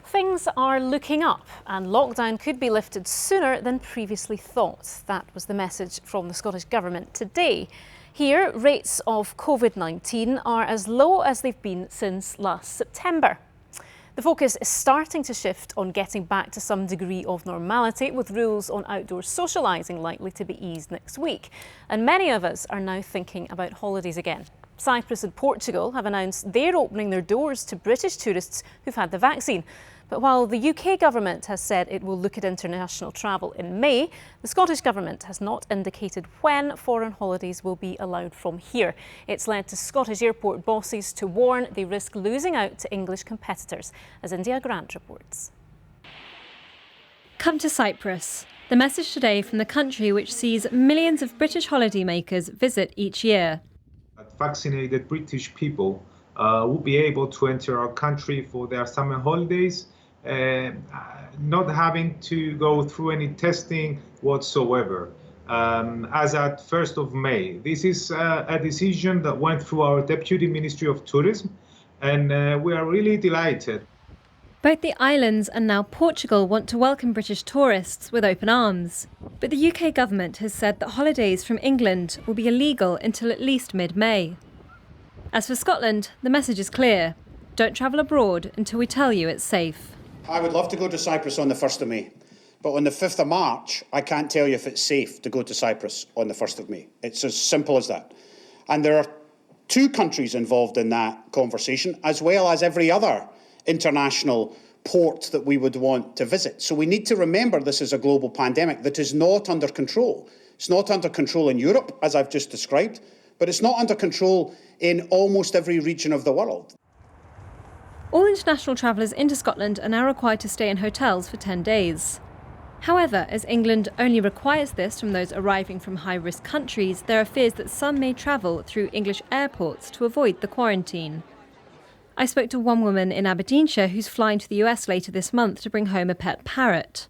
Things are looking up and lockdown could be lifted sooner than previously thought. That was the message from the Scottish Government today. Here, rates of COVID-19 are as low as they've been since last September. The focus is starting to shift on getting back to some degree of normality, with rules on outdoor socialising likely to be eased next week. And many of us are now thinking about holidays again. Cyprus and Portugal have announced they're opening their doors to British tourists who've had the vaccine. But while the UK government has said it will look at international travel in May, the Scottish government has not indicated when foreign holidays will be allowed from here. It's led to Scottish airport bosses to warn they risk losing out to English competitors, as India Grant reports. Come to Cyprus. The message today from the country which sees millions of British holidaymakers visit each year. Vaccinated British people will be able to enter our country for their summer holidays, not having to go through any testing whatsoever. As at 1st of May. This is a decision that went through our Deputy Ministry of Tourism, and we are really delighted. Both the islands and now Portugal want to welcome British tourists with open arms. But the UK government has said that holidays from England will be illegal until at least mid-May. As for Scotland, the message is clear. Don't travel abroad until we tell you it's safe. I would love to go to Cyprus on the 1st of May, but on the 5th of March, I can't tell you if it's safe to go to Cyprus on the 1st of May. It's as simple as that. And there are 2 countries involved in that conversation, as well as every other international port that we would want to visit. So we need to remember this is a global pandemic that is not under control. It's not under control in Europe, as I've just described, but it's not under control in almost every region of the world. All international travellers into Scotland are now required to stay in hotels for 10 days. However, as England only requires this from those arriving from high-risk countries, there are fears that some may travel through English airports to avoid the quarantine. I spoke to one woman in Aberdeenshire who's flying to the US later this month to bring home a pet parrot.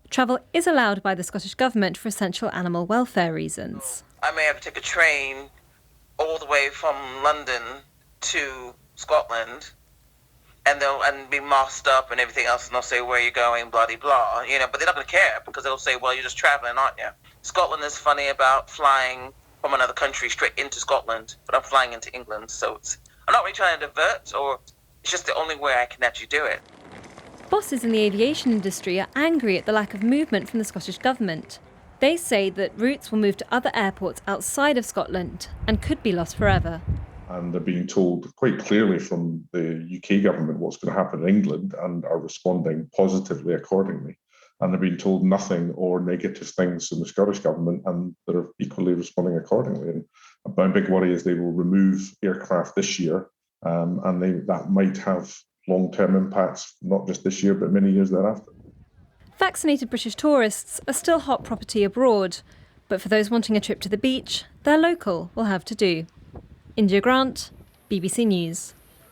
Travel is allowed by the Scottish Government for essential animal welfare reasons. I may have to take a train all the way from London to Scotland, and be masked up and everything else, and they'll say, where are you going, blah, blah, blah, but they're not going to care, because they'll say, well, you're just travelling, aren't you? Scotland is funny about flying from another country straight into Scotland, but I'm flying into England, so I'm not really trying to divert, or it's just the only way I can actually do it. Bosses in the aviation industry are angry at the lack of movement from the Scottish Government. They say that routes will move to other airports outside of Scotland and could be lost forever. And they're being told quite clearly from the UK government what's going to happen in England and are responding positively accordingly. And they're being told nothing or negative things from the Scottish government, and they're equally responding accordingly. And my big worry is they will remove aircraft this year, and that might have long-term impacts, not just this year, but many years thereafter. Vaccinated British tourists are still hot property abroad, but for those wanting a trip to the beach, their local will have to do. India Grant, BBC News.